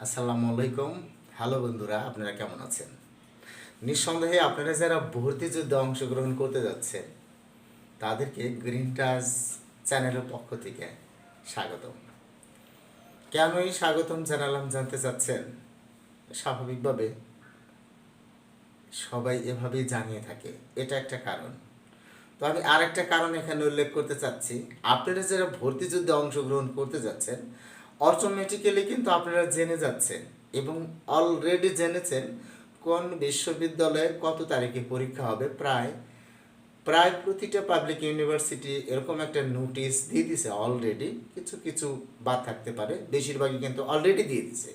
আসসালামু আলাইকুম। হ্যালো বন্ধুরা, আপনারা কেমন আছেন? নিঃসন্দেহে আপনারা যারা ভর্তি যুদ্ধে অংশগ্রহণ করতে যাচ্ছেন তাদেরকে গ্রিন টাচ চ্যানেলের পক্ষ থেকে স্বাগতম। কেনই স্বাগতম জানালাম জানতে চাচ্ছেন? স্বাভাবিকভাবে সবাই এভাবেই জানিয়ে থাকে, এটা একটা কারণ। তো আমি আর একটা কারণ এখানে উল্লেখ করতে চাচ্ছি। আপনারা যারা ভর্তি যুদ্ধে অংশগ্রহণ করতে যাচ্ছেন অটোমেটিক্যালি কিন্তু আপনারা জেনে যাচ্ছেন এবং অলরেডি জেনেছেন কোন বিশ্ববিদ্যালয়ে কত তারিখে পরীক্ষা হবে। প্রায় প্রায় প্রতিটা পাবলিক ইউনিভার্সিটি এরকম একটা নোটিশ দিয়ে দিছে অলরেডি। কিছু কিছু বাদ থাকতে পারে, বেশিরভাগই কিন্তু অলরেডি দিয়ে দিছে।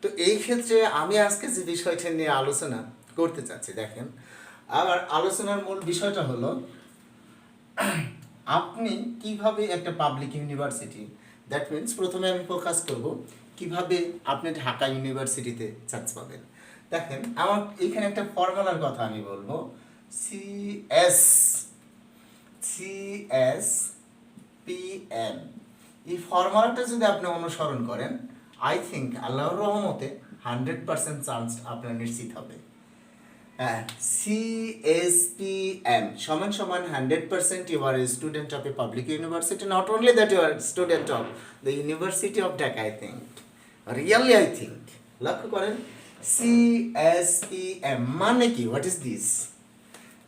তো এই ক্ষেত্রে আমি আজকে যে বিষয়টা নিয়ে আলোচনা করতে চাচ্ছি, দেখেন, আমার আলোচনার মূল বিষয়টা হলো আপনি কিভাবে একটা পাবলিক ইউনিভার্সিটি, দ্যাট মিনস প্রথমে আমি ফোকাস করব কিভাবে আপনি ঢাকা ইউনিভার্সিটিতে চান্স পাবেন। দেখেন, আমার এখানে একটা ফর্মুলার কথা আমি বলবো, সিএস সিএস পিএম। এই ফর্মুলাটা যদি আপনি অনুসরণ করেন, আই থিঙ্ক আল্লাহর রহমতে 100% চান্স আপনার নিশ্চিত হবে। CSPM সমান সমান 100% you are a student of a public university, not only that you are a student of the University of Dhaka, I think. Really, I think. লক্ষ্য করেন, CSPM মানে কি? What is this?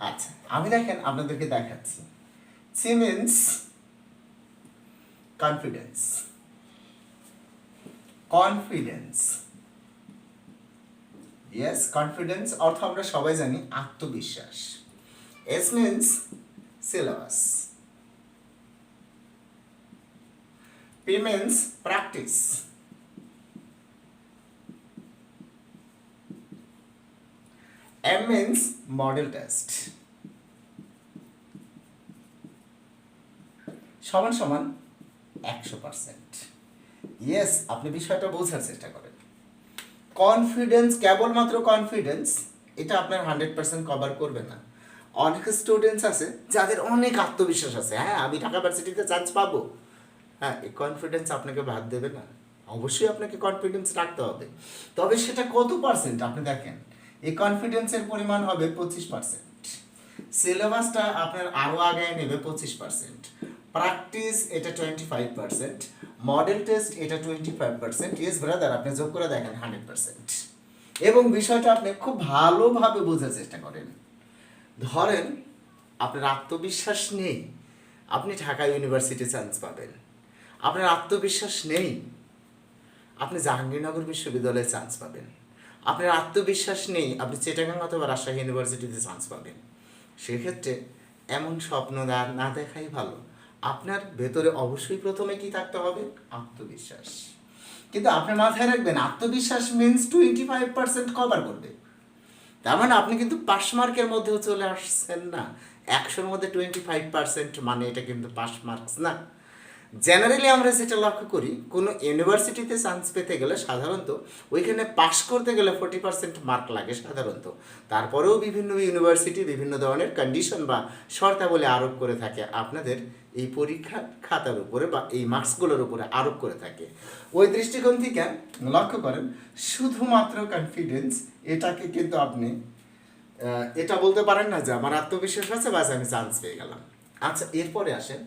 আচ্ছা, আমি দেখেন আপনাদেরকে দেখাচ্ছি। C means confidence. Confidence. Yes, confidence অর্থ আমরা সবাই জানি আত্মবিশ্বাস। S means syllabus. P means practice. M means model test. সমান সমান 100%। ইয়েস, আপনি বিষয়টা বোঝার চেষ্টা করেন। কনফিডেন্স, কেবলমাত্র কনফিডেন্স এটা আপনার 100% কভার করবে না। অনেক স্টুডেন্টস আছে যাদের অনেক আত্মবিশ্বাস আছে, হ্যাঁ আমি ঢাকা ভার্সিটিতে চান্স পাবো, হ্যাঁ এই কনফিডেন্স আপনাকে বাদ দেবে না। অবশ্যই আপনাকে কনফিডেন্স রাখতে হবে, তবে সেটা কত পার্সেন্ট আপনি দেখেন। এই কনফিডেন্সের পরিমাণ হবে 25%। সিলেবাসটা আপনার আরও আগায় নেবে 25%। প্র্যাকটিস এটা 25%, মডেল টেস্ট এটা 25%। ইয়েস ব্রাদার, আপনি যোগ করে দেখেন 100%। এবং বিষয়টা আপনি খুব ভালোভাবে বোঝার চেষ্টা করেন। ধরেন আপনার আত্মবিশ্বাস নেই আপনি ঢাকা ইউনিভার্সিটি চান্স পাবেন, আপনার আত্মবিশ্বাস নেই আপনি জাহাঙ্গীরনগর বিশ্ববিদ্যালয়ে চান্স পাবেন, আপনার আত্মবিশ্বাস নেই আপনি চিটাগাং অথবা রাজশাহী ইউনিভার্সিটিতে চান্স পাবেন। সেক্ষেত্রে এমন স্বপ্ন না দেখাই ভালো। আপনার ভেতরে অবশ্যই প্রথমে কি থাকতে হবে? আত্মবিশ্বাস। কিন্তু আপনি মাথায় রাখবেন, আত্মবিশ্বাস মিনস 25% কভার করবে। তার মানে আপনি কিন্তু পাস মার্কের মধ্যেও চলে আসছেন না। 100-র মধ্যে 25% মানে এটা কিন্তু পাস মার্কস না। জেনারেলি আমরা যেটা লক্ষ্য করি, কোনো ইউনিভার্সিটিতে চান্স পেতে গেলে সাধারণত ওইখানে পাস করতে গেলে 40% মার্ক লাগে সাধারণত। তারপরেও বিভিন্ন ইউনিভার্সিটি বিভিন্ন ধরনের কন্ডিশন বা শর্তাবলী আরোপ করে থাকে আপনাদের এই পরীক্ষা খাতার উপরে বা এই মার্কসগুলোর উপরে আরোপ করে থাকে। ওই দৃষ্টিকোণ থেকে লক্ষ্য করেন, শুধুমাত্র কনফিডেন্স এটাকে কিন্তু আপনি এটা বলতে পারেন না যে আমার আত্মবিশ্বাস আছে বাস আমি চান্স পেয়ে গেলাম। আচ্ছা, এরপরে আসেন,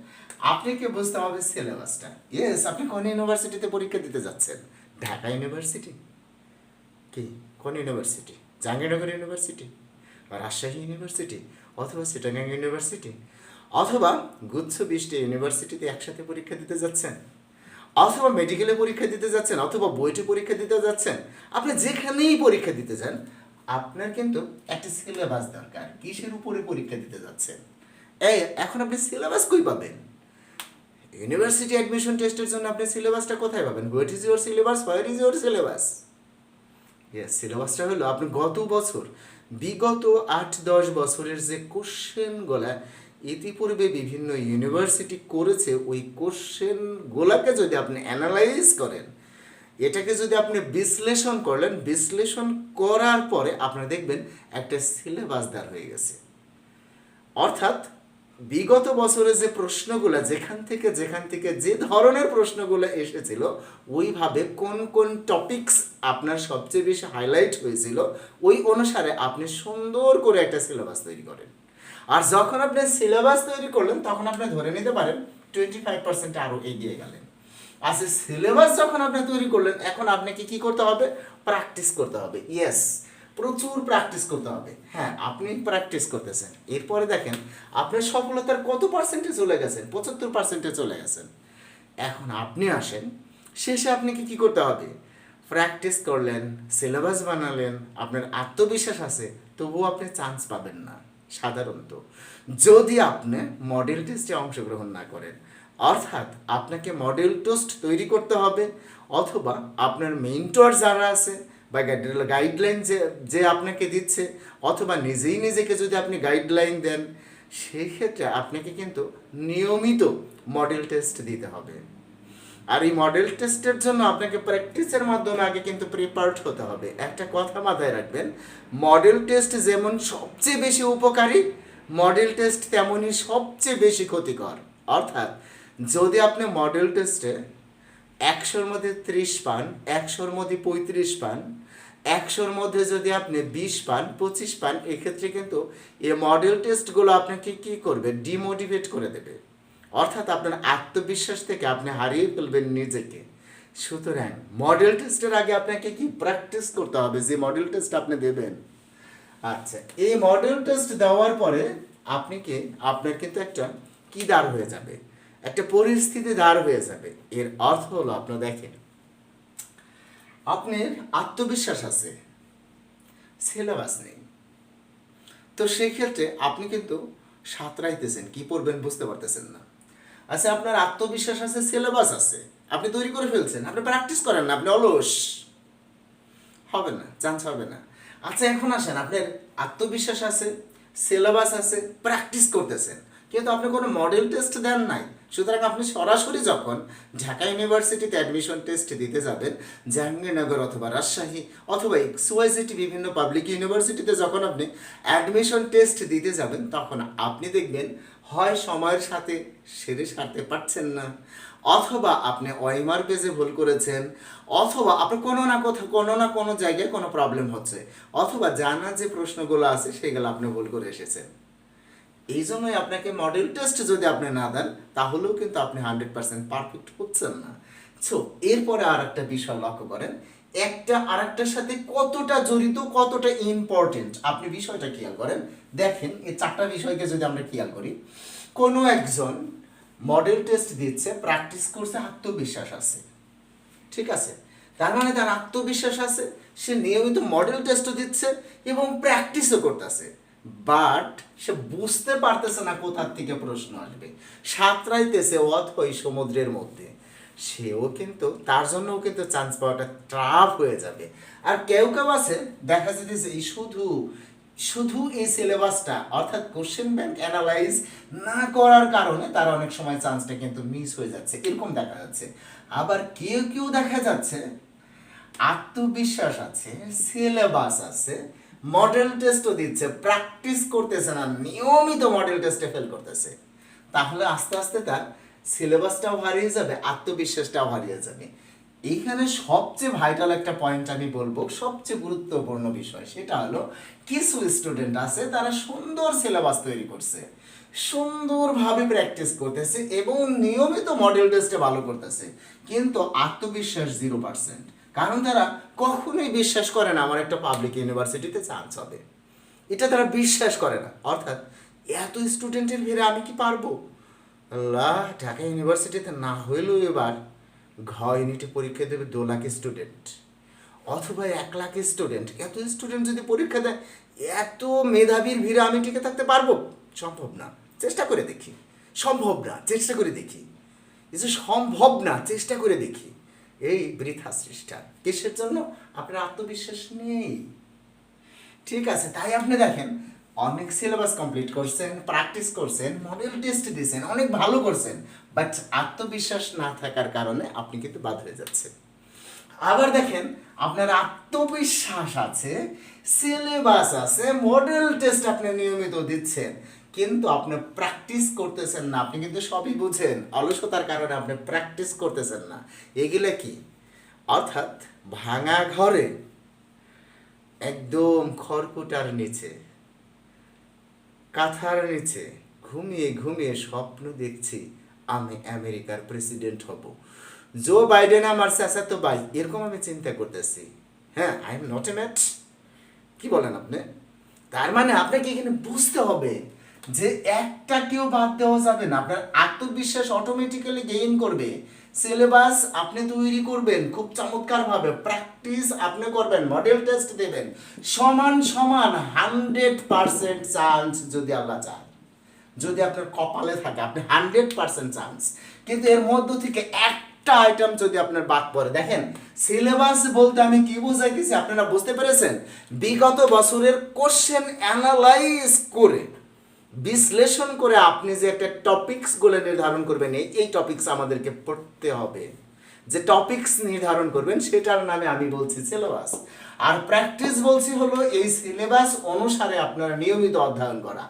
আপনাকে বুঝতে হবে সিলেবাসটা। ইয়েস, আপনি কোন ইউনিভার্সিটিতে পরীক্ষা দিতে যাচ্ছেন? ঢাকা ইউনিভার্সিটি কি? কোন university? Jahangirnagar university, Rajshahi university, অথবা চিটাগাং ইউনিভার্সিটি, অথবা গুচ্ছ 20টি ইউনিভার্সিটিতে একসাথে পরীক্ষা দিতে যাচ্ছেন, অথবা মেডিকেলে পরীক্ষা দিতে যাচ্ছেন, অথবা বইটি পরীক্ষা দিতে যাচ্ছেন। আপনি যেখানেই পরীক্ষা দিতে যান আপনার কিন্তু একটা সিলেবাস দরকার। কিসের উপরে পরীক্ষা দিতে যাচ্ছেন? এখন আপনি সিলেবাস কই পাবেন? ইউনিভার্সিটি অ্যাডমিশন টেস্টের জন্য আপনি সিলেবাসটা কোথায় পাবেন? What is your syllabus? Where is your syllabus? Yes, সিলেবাসটা হলো আপনি গত বছর বিগত 8-10 বছরের যে কোশ্চেনগুলা ইতিপূর্বে বিভিন্ন ইউনিভার্সিটি করেছে, ওই কোশ্চেনগুলোকে যদি আপনি অ্যানালাইজ করেন, এটাকে যদি আপনি বিশ্লেষণ করলেন, বিশ্লেষণ করার পরে আপনি দেখবেন একটা সিলেবাস দেওয়া হয়ে গেছে। অর্থাৎ বিগত বছরে যে প্রশ্নগুলো যেখান থেকে যে ধরনের প্রশ্নগুলো এসেছিল ওইভাবে কোন কোন টপিকস আপনার সবচেয়ে বেশি হাইলাইট হয়েছিল ওই অনুসারে আপনি সুন্দর করে একটা সিলেবাস তৈরি করেন। আর যখন আপনি সিলেবাস তৈরি করলেন তখন আপনি ধরে নিতে পারেন 25% আরও এগিয়ে গেলেন। আচ্ছা, সিলেবাস যখন আপনি তৈরি করলেন এখন আপনাকে কি করতে হবে? প্র্যাকটিস করতে হবে। ইয়েস, প্রচুর প্র্যাকটিস করতে হবে। হ্যাঁ, আপনি প্র্যাকটিস করতেছেন, এরপরে দেখেন আপনার সফলতার কত পার্সেন্টে চলে গেছেন? 75% চলে গেছেন। এখন আপনি আসেন, শেষে আপনাকে কি করতে হবে? প্র্যাকটিস করলেন, সিলেবাস বানালেন, আপনার আত্মবিশ্বাস আছে, তবুও আপনি চান্স পাবেন না সাধারণত যদি আপনি মডেল টেস্টে অংশগ্রহণ না করেন। অর্থাৎ আপনাকে মডেল টেস্ট তৈরি করতে হবে, অথবা আপনার মেন্টর যারা আছে বা গাইডলাইন যে আপনাকে দিচ্ছে, অথবা নিজেকে যদি আপনি গাইডলাইন দেন, সেই ক্ষেত্রে আপনাকে কিন্তু নিয়মিত মডেল টেস্ট দিতে হবে। আর এই মডেল টেস্টের জন্য আপনাকে প্র্যাকটিসের মাধ্যমে আগে কিন্তু প্রিপারেড হতে হবে। একটা কথা মাথায় রাখবেন, মডেল টেস্ট যেমন সবচেয়ে বেশি উপকারী, মডেল টেস্ট তেমনই সবচেয়ে বেশি ক্ষতিকর। অর্থাৎ যদি আপনি মডেল টেস্টে 100-র মধ্যে 30 পান, 100-র মধ্যে 35 পান, 100-র মধ্যে যদি আপনি 20 পান, 25 পান, এক্ষেত্রে কিন্তু এই মডেল টেস্টগুলো আপনাকে কী করবে? ডিমোটিভেট করে দেবে। অর্থাৎ আপনার আত্মবিশ্বাস থেকে আপনি হারিয়ে ফেলবেন নিজেকে। সুতরাং মডেল টেস্টের আগে আপনাকে কি প্র্যাকটিস করতে হবে যে মডেল টেস্ট আপনি দেবেন। আচ্ছা, এই মডেল টেস্ট দেওয়ার পরে আপনার কিন্তু একটা কি দাঁড় হয়ে যাবে? একটা পরিস্থিতি দাঁড় হয়ে যাবে। এর অর্থ হলো, আপনার দেখেন, আপনার আত্মবিশ্বাস আছে, সিলেবাস নেই, তো সেক্ষেত্রে আপনি কিন্তু সাঁতরাইতেছেন, কি পড়বেন বুঝতে পারতেছেন না। আচ্ছা, আপনার আত্মবিশ্বাস আছে, সিলেবাস আছে, আপনি তৈরি করে ফেলছেন, আপনি প্র্যাকটিস করেন না, আপনি অলস, হবে না, চান্স হবে না। আচ্ছা, এখন আসেন, আপনার আত্মবিশ্বাস আছে, সিলেবাস আছে, প্র্যাকটিস করতেছেন, কিন্তু আপনি কোনো মডেল টেস্ট দেন নাই। সুতরাং আপনি সরাসরি যখন ঢাকা ইউনিভার্সিটিতে অ্যাডমিশন টেস্ট দিতে যাবেন, জাহাঙ্গীরনগর অথবা রাজশাহী অথবা এক্সওয়াইজেড বিভিন্ন পাবলিক ইউনিভার্সিটিতে যখন আপনি অ্যাডমিশন টেস্ট দিতে যাবেন, তখন আপনি দেখবেন হয় সময়ের সাথে সেরে সারতে পারছেন না, অথবা আপনি ওএমআর পেজে ভুল করেছেন, অথবা আপনার কোনো না কোনো জায়গায় কোনো প্রবলেম হচ্ছে, অথবা জানা যে প্রশ্নগুলো আছে সেগুলো আপনি ভুল করে এসেছেন। এই জন্যই আপনাকে মডেল টেস্ট যদি আপনি না দেন, তাহলেও কিন্তু আপনি 100% পারফেক্ট হচ্ছেন না। সো এরপরে আর একটা বিষয় লক্ষ্য করেন, একটা আরেকটার সাথে কতটা জড়িত, কতটা ইম্পর্টেন্ট, আপনি বিষয়টা খেয়াল করেন। দেখেন, এই 4টা বিষয়কে যদি আমরা খেয়াল করি, কোনো একজন মডেল টেস্ট দিচ্ছে, প্র্যাকটিস করছে, আত্মবিশ্বাস আছে, ঠিক আছে, তার মানে তার আত্মবিশ্বাস আছে, সে নিয়মিত মডেল টেস্টও দিচ্ছে এবং প্র্যাকটিসও করতেছে, বাট সে বুঝতে পারতেছে না কোথার থেকে প্রশ্ন আসবে, সাঁতরাইতেছে অথই সমুদ্রের মধ্যে, সেও কিন্তু তার জন্যও কিন্তু চান্স পাওয়াটা টাফ হয়ে যাবে। আর কেউ আছে দেখা যেতেছে শুধু এই সিলেবাসটা অর্থাৎ কোশ্চেন ব্যাংক অ্যানালাইজ না করার কারণে তার অনেক সময় চান্সটা কিন্তু মিস হয়ে যাচ্ছে, এরকম দেখা যাচ্ছে। আবার কেউ দেখা যাচ্ছে আত্মবিশ্বাস আছে, সিলেবাস আছে, মডেল টেস্টও দিচ্ছে, প্র্যাকটিস করতেছে না, নিয়মিত মডেল টেস্টে ফেল করতেছে, তাহলে আস্তে আস্তে তার সিলেবাসটাও হারিয়ে যাবে, আত্মবিশ্বাসটাও হারিয়ে যাবে। এইখানে সবচেয়ে ভাইটাল একটা পয়েন্ট আমি বলবো, সবচেয়ে গুরুত্বপূর্ণ বিষয়, সেটা হলো কিছু স্টুডেন্ট আছে তারা সুন্দর সিলেবাস তৈরি করছে, সুন্দরভাবে প্র্যাকটিস করতেছে এবং নিয়মিত মডেল টেস্টে ভালো করতেছে, কিন্তু আত্মবিশ্বাস 0%। কারণ তারা কখনোই বিশ্বাস করে না আমার একটা পাবলিক ইউনিভার্সিটিতে চান্স হবে, এটা তারা বিশ্বাস করে না। অর্থাৎ এত স্টুডেন্টের ভিড়ে আমি কি পারবো? আল্লাহ, ঢাকা ইউনিভার্সিটিতে না হইলেও এবার ঘ ইউনিটে পরীক্ষা দেবে 2 লাখ স্টুডেন্ট অথবা 1 লাখ স্টুডেন্ট, এত স্টুডেন্ট যদি পরীক্ষা দেয়, এত মেধাবীর ভিড়ে আমি টিকে থাকতে পারবো? সম্ভব না, চেষ্টা করে দেখি। সম্ভব না, চেষ্টা করে দেখি। এই যে সম্ভব না, চেষ্টা করে দেখি, এই বৃথা চেষ্টা কিসের জন্য? আপনার আত্মবিশ্বাস নেই, ঠিক আছে। তাই আপনি দেখেন, অনেক সিলেবাস কমপ্লিট করছেন, প্র্যাকটিস করছেন, মডেল টেস্ট দিয়েছেন, অনেক ভালো করছেন, বাট আত্মবিশ্বাস না থাকার কারণে আপনি কিন্তু বাদ হয়ে যাচ্ছেন। আবার দেখেন, আপনার আত্মবিশ্বাস আছে, সিলেবাস আছে, মডেল টেস্ট আপনি নিয়মিত দিচ্ছেন, কিন্তু আপনি প্র্যাকটিস করতেছেন না। আপনি কিন্তু সবই বুঝেন, অলসতার কারণে আপনি প্র্যাকটিস করতেছেন না। এগুলো কি? অর্থাৎ ভাঙা ঘরে একদম খড়কুটার নিচে, কাঁথার নিচে ঘুমিয়ে ঘুমিয়ে স্বপ্ন দেখছি আমি আমেরিকার প্রেসিডেন্ট হব, জো বাইডেন আমার চাচাতো ভাই, এরকম আমি চিন্তা করতেছি। হ্যাঁ, I am not a mat. কি বলেন আপনি? তার মানে আপনাকে এখানে বুঝতে হবে যে একটা কেউ বাদ দেওয়া যাবে না। আপনার আত্মবিশ্বাস অটোমেটিক্যালি গেইন করবে। সিলেবাস আপনি তৈরি করবেন খুব চমৎকারভাবে, প্র্যাকটিস আপনি করবেন, মডেল টেস্ট দেবেন, সমান সমান 100% চান্স যদি আল্লাহ চান, যদি আপনার কপালে থাকে আপনি 100% চান্স। কিন্তু এর মধ্য থেকে একটা আইটেম যদি আপনার বাদ পড়ে, দেখেন সিলেবাস বলতে আমি কি বুঝাইতেছি আপনারা বুঝতে পেরেছেন? বিগত বছরের কোশ্চেন অ্যানালাইজ করে, বিশ্লেষণ করে আপনি যে একটা টপিকসগুলো নির্ধারণ করবেন, এই টপিকস আমাদেরকে পড়তে হবে। যে টপিকস নির্ধারণ করবেন সেটার নামে আমি বলছি সিলেবাস। আর প্র্যাকটিস বলছি হলো এই সিলেবাস অনুসারে আপনারা নিয়মিত অধ্যয়ন করা,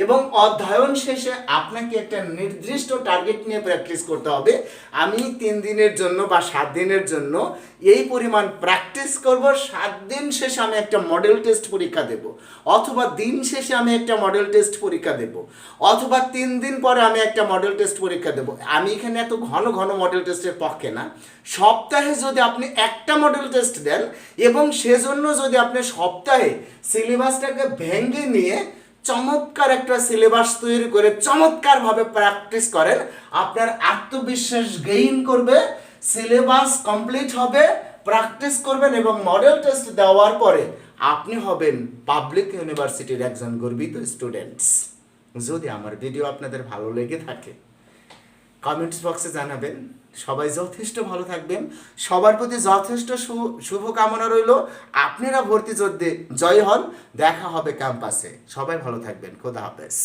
এবং অধ্যয়ন শেষে আপনাকে একটা নির্দিষ্ট টার্গেট নিয়ে প্র্যাকটিস করতে হবে। আমি 3 দিনের জন্য বা 7 দিনের জন্য এই পরিমাণ প্র্যাকটিস করব, 7 দিন শেষে আমি একটা মডেল টেস্ট পরীক্ষা দেব, অথবা দিন শেষে আমি একটা মডেল টেস্ট পরীক্ষা দেব, অথবা 3 দিন পরে আমি একটা মডেল টেস্ট পরীক্ষা দেব। আমি এখানে এত ঘন ঘন মডেল টেস্টের পক্ষে না। সপ্তাহে যদি আপনি একটা মডেল টেস্ট দেন এবং সেজন্য যদি আপনি সপ্তাহে সিলেবাসটাকে ভেঙে নিয়ে চমৎকার একটা সিলেবাস তৈরি করে চমৎকারভাবে প্র্যাকটিস করেন, আপনার আত্মবিশ্বাস গেইন করবে, সিলেবাস কমপ্লিট হবে, প্র্যাকটিস করবেন এবং মডেল টেস্ট দেওয়ার পরে আপনি হবেন পাবলিক ইউনিভার্সিটির একজন গর্বিত স্টুডেন্টস। যদি আমার ভিডিও আপনাদের ভালো লেগে থাকে কমেন্টস বক্সে জানাবেন। সবাই যথেষ্ট ভালো থাকবেন, সবার প্রতি যথেষ্ট শুভকামনা রইল। আপনারা ভর্তি যুদ্ধে জয় হন, দেখা হবে ক্যাম্পাসে। সবাই ভালো থাকবেন, খোদা হাফেজ।